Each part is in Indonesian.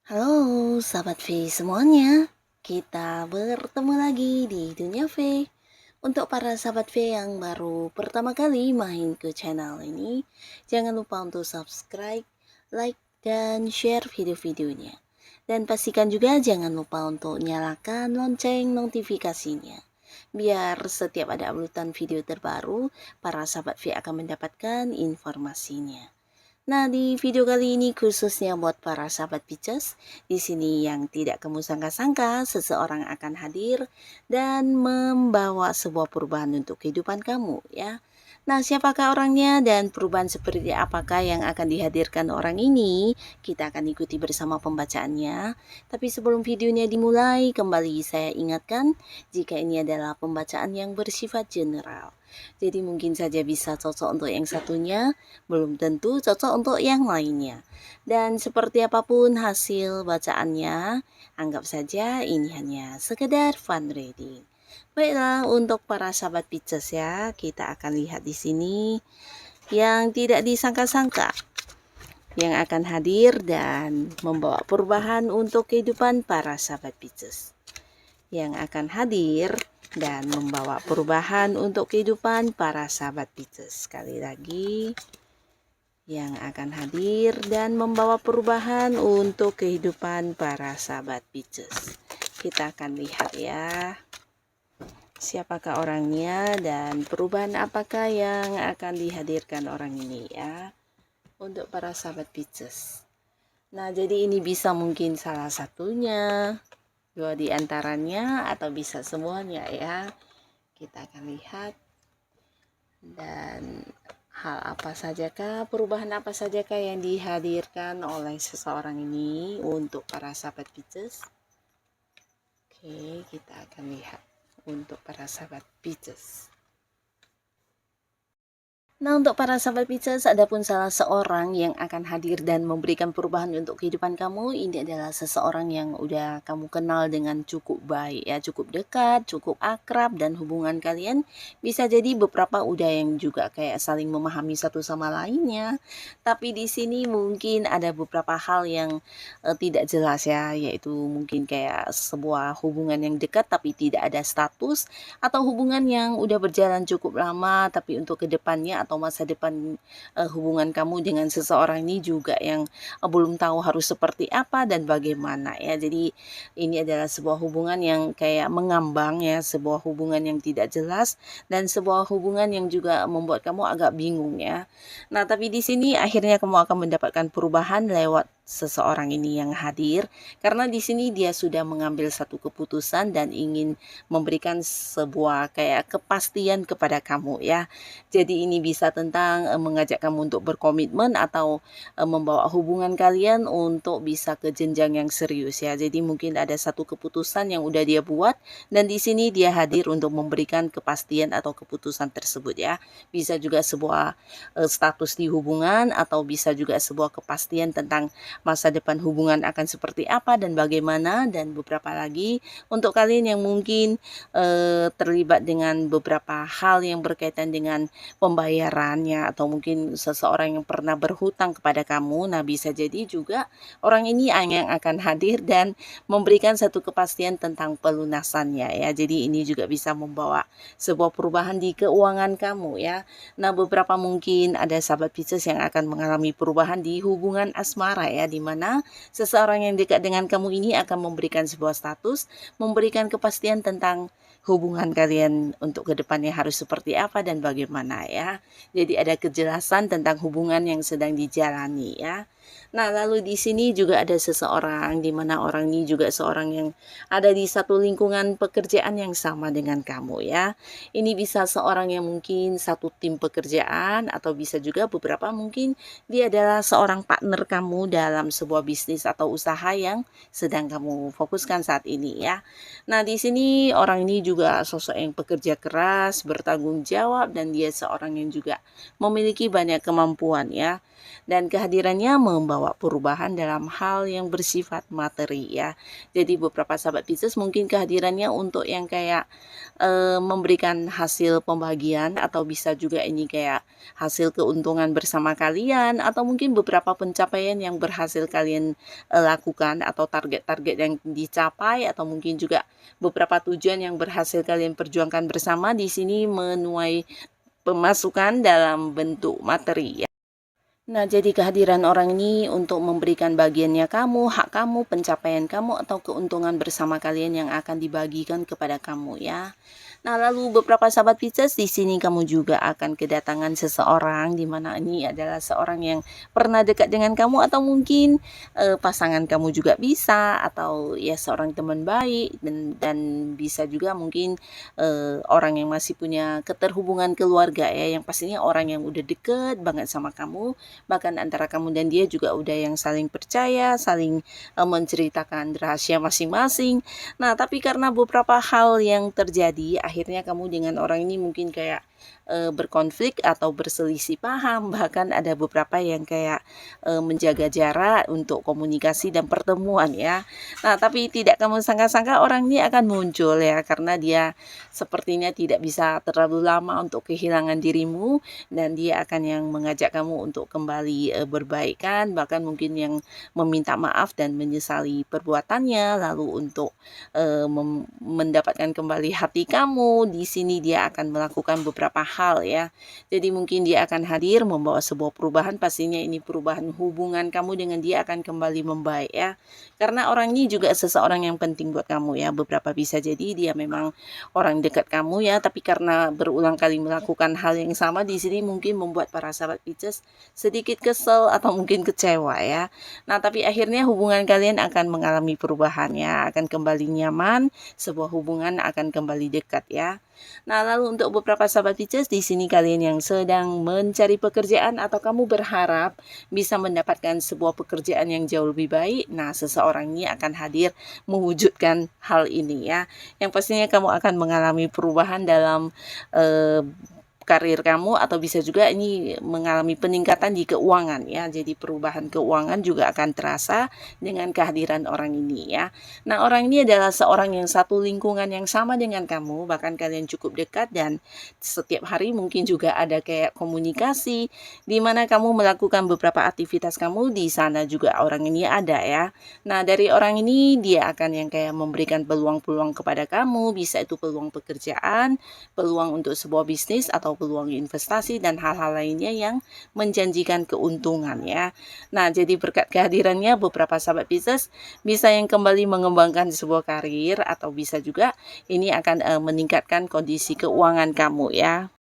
Halo sahabat V semuanya, kita bertemu lagi di Dunia V. Untuk para sahabat V yang baru pertama kali main ke channel ini, jangan lupa untuk subscribe, like, dan share video-videonya. Dan pastikan juga jangan lupa untuk nyalakan lonceng notifikasinya. Biar setiap ada uploadan video terbaru, para sahabat V akan mendapatkan informasinya. Nah, di video kali ini khususnya buat para sahabat Pisces, di sini yang tidak kamu sangka-sangka, seseorang akan hadir dan membawa sebuah perubahan untuk kehidupan kamu ya. Nah, siapakah orangnya dan perubahan seperti apakah yang akan dihadirkan orang ini? Kita akan ikuti bersama pembacaannya. Tapi sebelum videonya dimulai, kembali saya ingatkan jika ini adalah pembacaan yang bersifat general. Jadi mungkin saja bisa cocok untuk yang satunya, belum tentu cocok untuk yang lainnya. Dan seperti apapun hasil bacaannya, anggap saja ini hanya sekedar fun reading. Baiklah, untuk para sahabat Pisces ya, kita akan lihat di sini yang tidak disangka-sangka yang akan hadir dan membawa perubahan untuk kehidupan para sahabat Pisces. Yang akan hadir dan membawa perubahan untuk kehidupan para sahabat Pisces. Sekali lagi, yang akan hadir dan membawa perubahan untuk kehidupan para sahabat Pisces. Kita akan lihat ya, siapakah orangnya dan perubahan apakah yang akan dihadirkan orang ini ya, untuk para sahabat Pisces. Nah, jadi ini bisa mungkin salah satunya, dua di antaranya, atau bisa semuanya ya. Kita akan lihat. Dan hal apa sajakah, perubahan apa sajakah yang dihadirkan oleh seseorang ini untuk para sahabat Pisces? Oke, kita akan lihat untuk para sahabat Pisces. Nah, untuk para sahabat Pisces, adapun salah seorang yang akan hadir dan memberikan perubahan untuk kehidupan kamu, ini adalah seseorang yang udah kamu kenal dengan cukup baik ya, cukup dekat, cukup akrab, dan hubungan kalian bisa jadi beberapa udah yang juga kayak saling memahami satu sama lainnya. Tapi di sini mungkin ada beberapa hal yang tidak jelas ya, yaitu mungkin kayak sebuah hubungan yang dekat tapi tidak ada status, atau hubungan yang udah berjalan cukup lama tapi untuk kedepannya atau masa depan hubungan kamu dengan seseorang ini juga yang belum tahu harus seperti apa dan bagaimana ya. Jadi ini adalah sebuah hubungan yang kayak mengambang ya, sebuah hubungan yang tidak jelas dan sebuah hubungan yang juga membuat kamu agak bingung ya. Nah, tapi di sini akhirnya kamu akan mendapatkan perubahan lewat seseorang ini yang hadir, karena di sini dia sudah mengambil satu keputusan dan ingin memberikan sebuah kayak kepastian kepada kamu ya. Jadi ini bisa tentang mengajak kamu untuk berkomitmen atau membawa hubungan kalian untuk bisa ke jenjang yang serius ya. Jadi mungkin ada satu keputusan yang udah dia buat dan di sini dia hadir untuk memberikan kepastian atau keputusan tersebut ya. Bisa juga sebuah status di hubungan atau bisa juga sebuah kepastian tentang masa depan hubungan akan seperti apa dan bagaimana, dan beberapa lagi untuk kalian yang mungkin terlibat dengan beberapa hal yang berkaitan dengan pembayarannya atau mungkin seseorang yang pernah berhutang kepada kamu. Nah, bisa jadi juga orang ini yang akan hadir dan memberikan satu kepastian tentang pelunasannya ya. Jadi ini juga bisa membawa sebuah perubahan di keuangan kamu ya. Nah, beberapa mungkin ada sahabat Pisces yang akan mengalami perubahan di hubungan asmara ya, di mana seseorang yang dekat dengan kamu ini akan memberikan sebuah status, memberikan kepastian tentang hubungan kalian untuk kedepannya harus seperti apa dan bagaimana ya. Jadi ada kejelasan tentang hubungan yang sedang dijalani ya. Nah, lalu di sini juga ada seseorang, di mana orang ini juga seorang yang ada di satu lingkungan pekerjaan yang sama dengan kamu ya. Ini bisa seorang yang mungkin satu tim pekerjaan atau bisa juga beberapa mungkin dia adalah seorang partner kamu dalam sebuah bisnis atau usaha yang sedang kamu fokuskan saat ini ya. Nah, di sini orang ini juga sosok yang pekerja keras, bertanggung jawab dan dia seorang yang juga memiliki banyak kemampuan ya, dan kehadirannya membawa perubahan dalam hal yang bersifat materi ya. Jadi beberapa sahabat Pisces mungkin kehadirannya untuk yang kayak memberikan hasil pembagian atau bisa juga ini kayak hasil keuntungan bersama kalian atau mungkin beberapa pencapaian yang berhasil kalian lakukan atau target-target yang dicapai atau mungkin juga beberapa tujuan yang berhasil kalian perjuangkan bersama di sini menuai pemasukan dalam bentuk materi ya. Nah, jadi kehadiran orang ini untuk memberikan bagiannya kamu, hak kamu, pencapaian kamu, atau keuntungan bersama kalian yang akan dibagikan kepada kamu ya. Nah, lalu beberapa sahabat Pisces di sini kamu juga akan kedatangan seseorang di mana ini adalah seorang yang pernah dekat dengan kamu atau mungkin pasangan kamu juga bisa atau ya seorang teman baik dan bisa juga mungkin orang yang masih punya keterhubungan keluarga ya, yang pastinya orang yang udah deket banget sama kamu, bahkan antara kamu dan dia juga udah yang saling percaya, saling menceritakan rahasia masing-masing. Nah, tapi karena beberapa hal yang terjadi, akhirnya kamu dengan orang ini mungkin kayak berkonflik atau berselisih paham, bahkan ada beberapa yang kayak menjaga jarak untuk komunikasi dan pertemuan ya. Nah, tapi tidak kamu sangka-sangka orang ini akan muncul ya, karena dia sepertinya tidak bisa terlalu lama untuk kehilangan dirimu dan dia akan yang mengajak kamu untuk kembali berbaikan, bahkan mungkin yang meminta maaf dan menyesali perbuatannya, lalu untuk mendapatkan kembali hati kamu. Di sini dia akan melakukan beberapa hal ya. Jadi mungkin dia akan hadir membawa sebuah perubahan, pastinya ini perubahan hubungan kamu dengan dia akan kembali membaik ya. Karena orang ini juga seseorang yang penting buat kamu ya. Beberapa bisa jadi dia memang orang dekat kamu ya, tapi karena berulang kali melakukan hal yang sama di sini mungkin membuat para sahabat Pisces sedikit kesel atau mungkin kecewa ya. Nah, tapi akhirnya hubungan kalian akan mengalami perubahan ya, akan kembali nyaman, sebuah hubungan akan kembali dekat ya. Nah, lalu untuk beberapa sahabat Pisces di sini kalian yang sedang mencari pekerjaan atau kamu berharap bisa mendapatkan sebuah pekerjaan yang jauh lebih baik, nah seseorang ini akan hadir mewujudkan hal ini ya. Yang pastinya kamu akan mengalami perubahan dalam karir kamu atau bisa juga ini mengalami peningkatan di keuangan ya. Jadi perubahan keuangan juga akan terasa dengan kehadiran orang ini ya. Nah, orang ini adalah seorang yang satu lingkungan yang sama dengan kamu, bahkan kalian cukup dekat dan setiap hari mungkin juga ada kayak komunikasi di mana kamu melakukan beberapa aktivitas kamu di sana juga orang ini ada ya. Nah, dari orang ini dia akan yang kayak memberikan peluang-peluang kepada kamu, bisa itu peluang pekerjaan, peluang untuk sebuah bisnis atau peluang investasi dan hal-hal lainnya yang menjanjikan keuntungan ya. Nah, jadi berkat kehadirannya beberapa sahabat Pisces bisa yang kembali mengembangkan sebuah karir atau bisa juga ini akan meningkatkan kondisi keuangan kamu ya.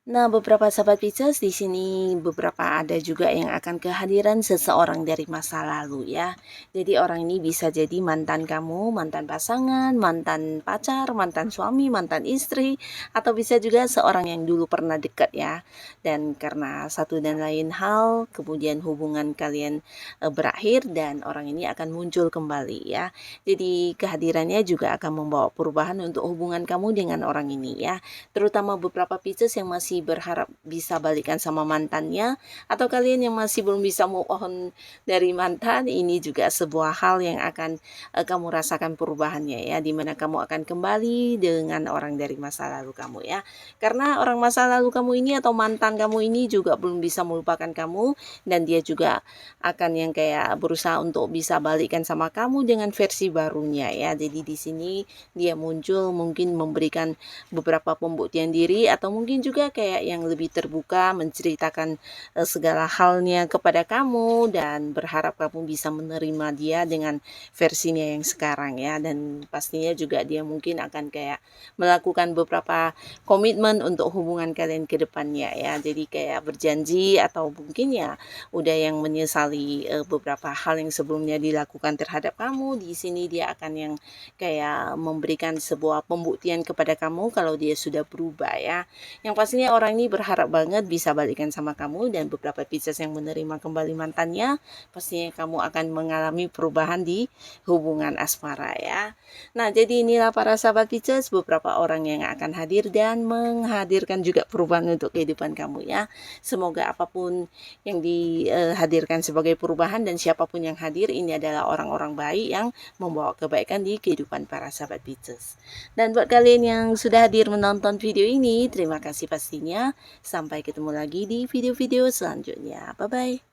Nah, beberapa sahabat Pisces di sini beberapa ada juga yang akan kehadiran seseorang dari masa lalu ya. Jadi orang ini bisa jadi mantan kamu, mantan pasangan, mantan pacar, mantan suami, mantan istri, atau bisa juga seorang yang dulu pernah dekat ya. Dan karena satu dan lain hal, kemudian hubungan kalian berakhir dan orang ini akan muncul kembali ya. Jadi kehadirannya juga akan membawa perubahan untuk hubungan kamu dengan orang ini ya. Terutama beberapa Pisces yang masih berharap bisa balikan sama mantannya atau kalian yang masih belum bisa move on dari mantan, ini juga sebuah hal yang akan kamu rasakan perubahannya ya, dimana kamu akan kembali dengan orang dari masa lalu kamu ya, karena orang masa lalu kamu ini atau mantan kamu ini juga belum bisa melupakan kamu dan dia juga akan yang kayak berusaha untuk bisa balikan sama kamu dengan versi barunya ya. Jadi di sini dia muncul mungkin memberikan beberapa pembuktian diri atau mungkin juga kayak yang lebih terbuka, menceritakan segala halnya kepada kamu dan berharap kamu bisa menerima dia dengan versinya yang sekarang ya. Dan pastinya juga dia mungkin akan kayak melakukan beberapa komitmen untuk hubungan kalian ke depannya ya. Jadi kayak berjanji atau mungkin ya udah yang menyesali beberapa hal yang sebelumnya dilakukan terhadap kamu. Di sini dia akan yang kayak memberikan sebuah pembuktian kepada kamu kalau dia sudah berubah ya. Yang pastinya orang ini berharap banget bisa balikan sama kamu, dan beberapa Pisces yang menerima kembali mantannya, pastinya kamu akan mengalami perubahan di hubungan asmara ya. Nah, jadi inilah para sahabat Pisces, beberapa orang yang akan hadir dan menghadirkan juga perubahan untuk kehidupan kamu ya. Semoga apapun yang dihadirkan sebagai perubahan dan siapapun yang hadir, ini adalah orang-orang baik yang membawa kebaikan di kehidupan para sahabat Pisces. Dan buat kalian yang sudah hadir menonton video ini, terima kasih pastinya. Sampai ketemu lagi di video-video selanjutnya. Bye-bye.